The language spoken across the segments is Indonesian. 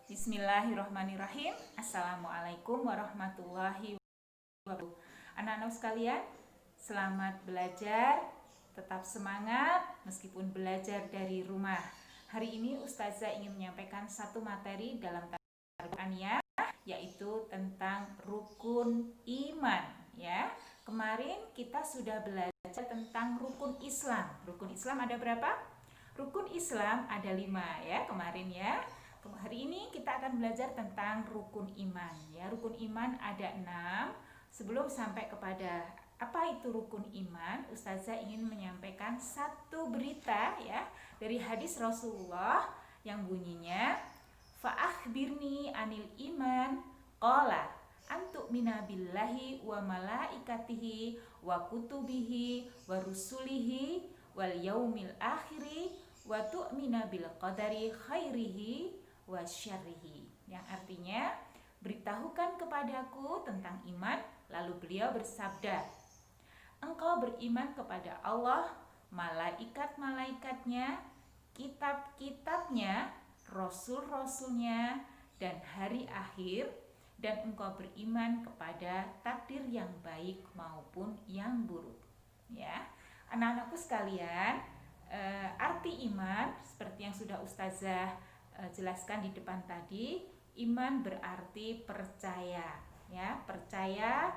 Bismillahirrahmanirrahim. Assalamualaikum warahmatullahi wabarakatuh. Anak-anak sekalian, selamat belajar. Tetap semangat meskipun belajar dari rumah. Hari ini Ustazah ingin menyampaikan satu materi dalam Al-Qur'an, yaitu tentang rukun iman. Ya, kemarin kita sudah belajar tentang rukun Islam. Rukun Islam ada berapa? Rukun Islam ada 5 ya kemarin ya. Hari ini kita akan belajar tentang rukun iman ya. Rukun iman ada 6. Sebelum sampai kepada apa itu rukun iman, Ustazah ingin menyampaikan satu berita ya dari hadis Rasulullah yang bunyinya fa'akhbirni anil iman qala antu'mina billahi wa malaikatihi wa kutubihi wa rusulihi wal yaumil akhiri wa tu'mina bil qadari khairihi wa syarrihi, yang artinya beritahukan kepadaku tentang iman. Lalu beliau bersabda, engkau beriman kepada Allah, malaikat-malaikatnya, kitab-kitabnya, rasul-rasulnya, dan hari akhir, dan engkau beriman kepada takdir yang baik maupun yang buruk. Ya, anak-anakku sekalian, arti iman seperti yang sudah Ustazah jelaskan di depan tadi, iman berarti percaya ya, percaya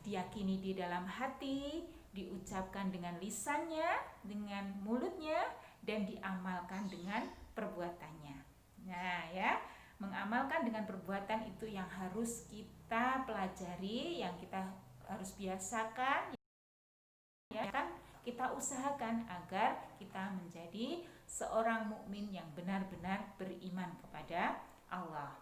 diyakini di dalam hati, diucapkan dengan lisannya, dengan mulutnya, dan diamalkan dengan perbuatannya. Nah ya, mengamalkan dengan perbuatan itu yang harus kita pelajari, yang kita harus biasakan ya kan, kita usahakan agar kita menjadi seorang mukmin yang benar-benar beriman kepada Allah.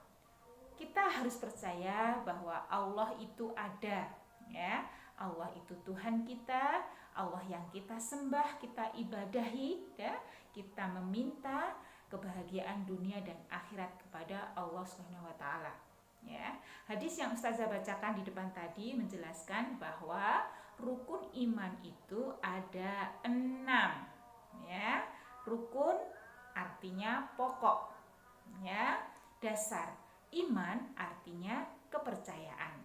Kita harus percaya bahwa Allah itu ada ya. Allah itu Tuhan kita, Allah yang kita sembah, kita ibadahi ya. Kita meminta kebahagiaan dunia dan akhirat kepada Allah Subhanahu wa taala. Ya. Hadis yang Ustazah bacakan di depan tadi menjelaskan bahwa rukun iman itu ada 6 ya. Rukun artinya pokok ya, dasar. Iman artinya kepercayaan,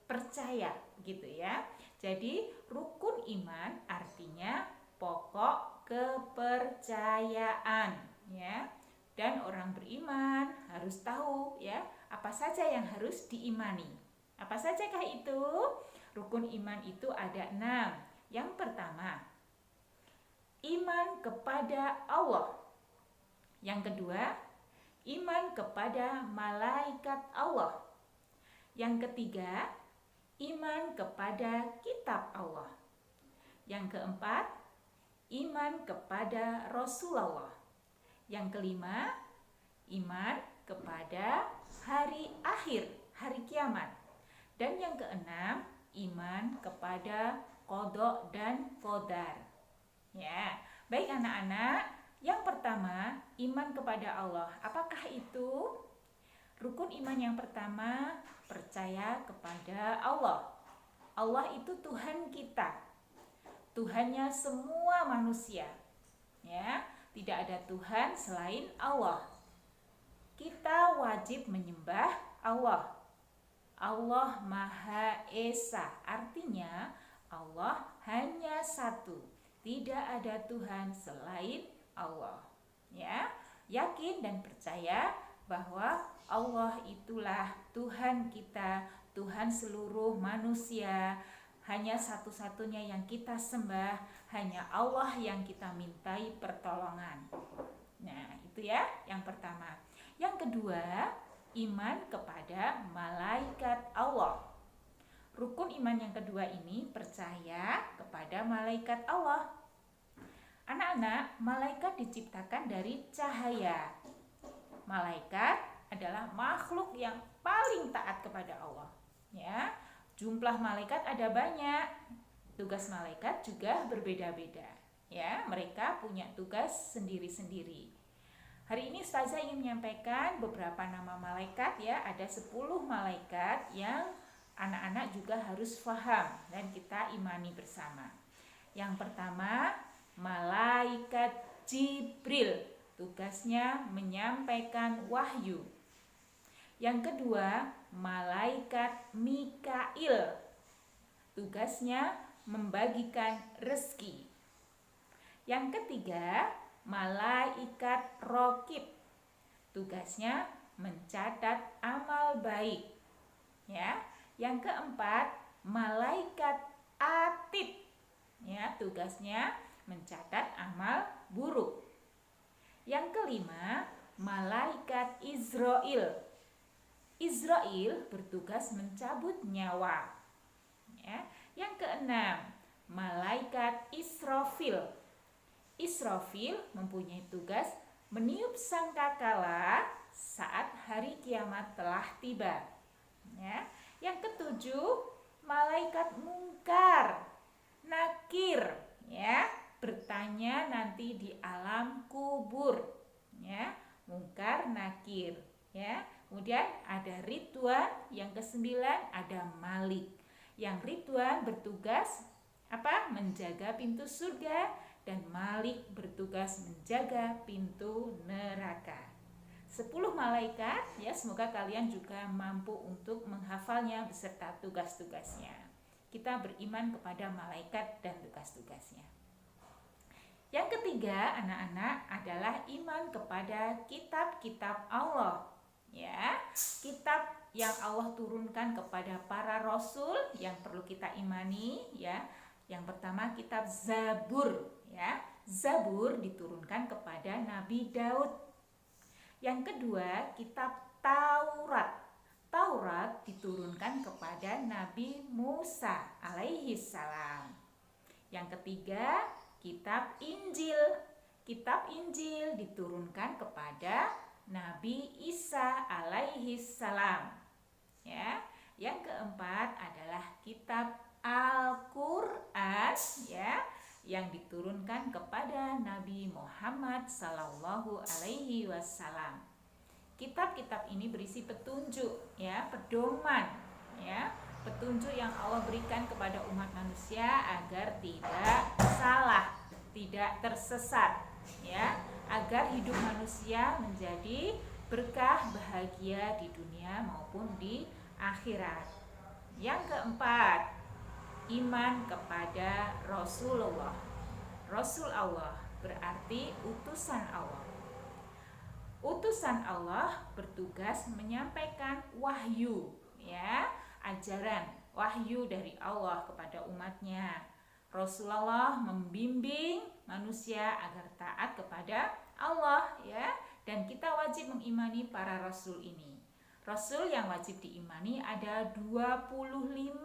percaya gitu ya. Jadi rukun iman artinya pokok kepercayaan ya. Dan orang beriman harus tahu ya, apa saja yang harus diimani. Apa sajakah itu? Rukun iman itu ada 6. Yang pertama, iman kepada Allah. Yang kedua, iman kepada malaikat Allah. Yang ketiga, iman kepada kitab Allah. Yang keempat, iman kepada Rasulullah. Yang kelima, iman kepada hari akhir, hari kiamat. Dan yang keenam, iman kepada qada dan qadar. Ya, baik anak-anak, yang pertama, iman kepada Allah. Apakah itu? Rukun iman yang pertama, percaya kepada Allah. Allah itu Tuhan kita, Tuhannya semua manusia. Ya, tidak ada Tuhan selain Allah. Kita wajib menyembah Allah. Allah Maha Esa, artinya Allah hanya satu. Tidak ada Tuhan selain Allah. Ya, yakin dan percaya bahwa Allah itulah Tuhan kita, Tuhan seluruh manusia. Hanya satu-satunya yang kita sembah, hanya Allah yang kita mintai pertolongan. Nah, itu ya yang pertama. Yang kedua, iman kepada malaikat Allah. Rukun iman yang kedua ini percaya kepada malaikat Allah. Anak-anak, malaikat diciptakan dari cahaya. Malaikat adalah makhluk yang paling taat kepada Allah. Ya, jumlah malaikat ada banyak. Tugas malaikat juga berbeda-beda. Ya, mereka punya tugas sendiri-sendiri. Hari ini Ustazah ingin menyampaikan beberapa nama malaikat ya. Ada 10 malaikat yang anak-anak juga harus paham dan kita imani bersama. Yang pertama, malaikat Jibril. Tugasnya menyampaikan wahyu. Yang kedua, malaikat Mikail. Tugasnya membagikan rezeki. Yang ketiga, malaikat Raqib. Tugasnya mencatat amal baik. Ya. Yang keempat, malaikat Atid. Ya, tugasnya mencatat amal buruk. Yang kelima, malaikat Israil. Israil bertugas mencabut nyawa. Ya. Yang keenam, malaikat Israfil. Israfil mempunyai tugas meniup sangkakala saat hari kiamat telah tiba. Ya. Yang ketujuh, malaikat Munkar, Nakir, ya, bertanya nanti di alam kubur. Ya, Munkar, Nakir, ya. Kemudian ada Ridwan, yang kesembilan ada Malik. Yang Ridwan bertugas apa? Menjaga pintu surga, dan Malik bertugas menjaga pintu neraka. 10 malaikat, ya, semoga kalian juga mampu untuk menghafalnya beserta tugas-tugasnya. Kita beriman kepada malaikat dan tugas-tugasnya. Yang ketiga, anak-anak, adalah iman kepada kitab-kitab Allah. Ya, kitab yang Allah turunkan kepada para rasul yang perlu kita imani, ya. Yang pertama, kitab Zabur, ya. Zabur diturunkan kepada Nabi Daud. Yang kedua, kitab Taurat. Taurat diturunkan kepada Nabi Musa alaihi salam. Yang ketiga, kitab Injil. Kitab Injil diturunkan kepada Nabi Isa alaihi salam. Ya. Yang keempat adalah kitab Al-Qur'an, ya, yang diturunkan kepada Nabi Muhammad sallallahu alaihi wasallam. Kitab-kitab ini berisi petunjuk, ya, pedoman, ya, petunjuk yang Allah berikan kepada umat manusia agar tidak salah, tidak tersesat, ya, agar hidup manusia menjadi berkah, bahagia di dunia maupun di akhirat. Yang keempat, iman kepada Rasulullah. Rasul Allah berarti utusan Allah. Utusan Allah bertugas menyampaikan wahyu, ya, ajaran, wahyu dari Allah kepada umatnya. Rasulullah membimbing manusia agar taat kepada Allah, ya, dan kita wajib mengimani para rasul ini. Rasul yang wajib diimani ada 25,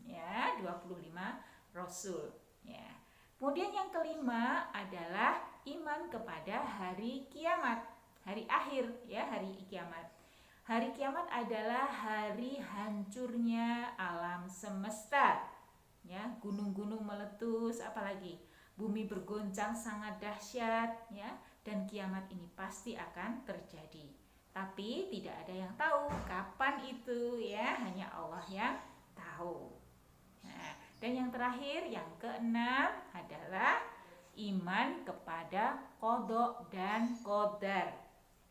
ya, 25 rasul, ya. Kemudian yang kelima adalah iman kepada hari kiamat, hari akhir, ya, hari kiamat. Hari kiamat adalah hari hancurnya alam semesta, ya, gunung-gunung meletus, apalagi bumi bergoncang sangat dahsyat, ya, dan kiamat ini pasti akan terjadi. Tapi tidak ada yang tahu kapan itu, ya, hanya Allah yang tahu. Nah, dan yang terakhir, yang keenam adalah iman kepada qada dan qadar.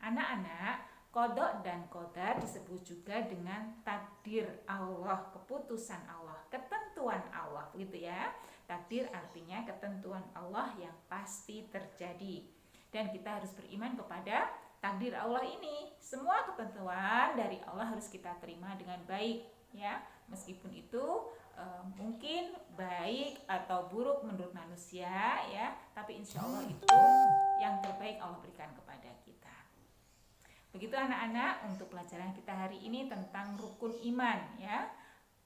Anak-anak, qada dan qadar disebut juga dengan takdir Allah, keputusan Allah, ketentuan Allah, begitu ya. Takdir artinya ketentuan Allah yang pasti terjadi. Dan kita harus beriman kepada takdir Allah ini. Semua ketentuan dari Allah harus kita terima dengan baik, ya. Meskipun itu mungkin baik atau buruk menurut manusia, ya, tapi insya Allah itu yang terbaik Allah berikan kepada kita. Begitu anak-anak untuk pelajaran kita hari ini tentang rukun iman, ya.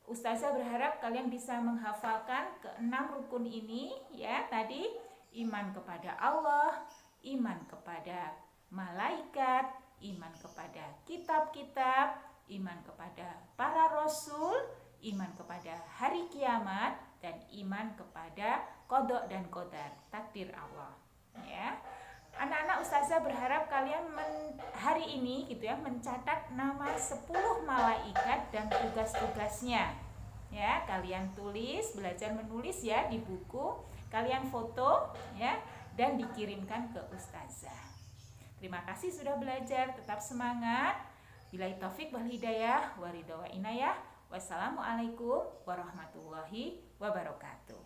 Ustazah berharap kalian bisa menghafalkan keenam rukun ini, ya. Tadi iman kepada Allah, iman kepada malaikat, iman kepada kitab-kitab, iman kepada para rasul, iman kepada hari kiamat, dan iman kepada qada dan qadar, takdir Allah, ya. Anak-anak ustazah berharap kalian hari ini gitu ya mencatat nama 10 malaikat dan tugas-tugasnya. Ya, kalian tulis, belajar menulis ya di buku, kalian foto ya dan dikirimkan ke ustazah. Terima kasih sudah belajar, tetap semangat. Billahi taufik wal hidayah, wa ridha wa inayah. Wassalamualaikum warahmatullahi wabarakatuh.